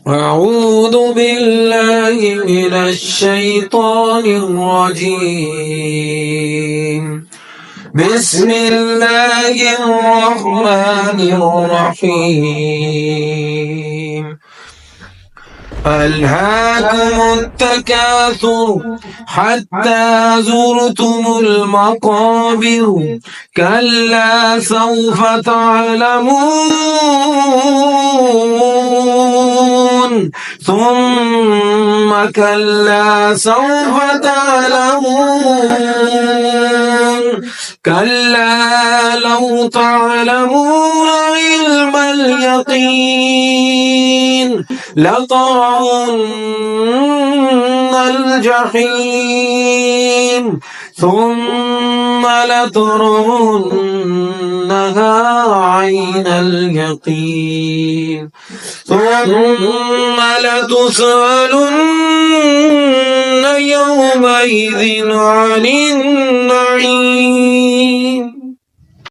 أعوذ بالله من الشيطان الرجيم. بسم الله الرحمن الرحيم. ألهاكم التكاثر حتى زرتم المقابر كلا سوف تعلمون ثم كلا سوف تعلمون كلا لو تعلمون علم اليقين لترون الجحيم ثم لترونها عين اليقين ثم لتسألن يومئذ عن النعيم.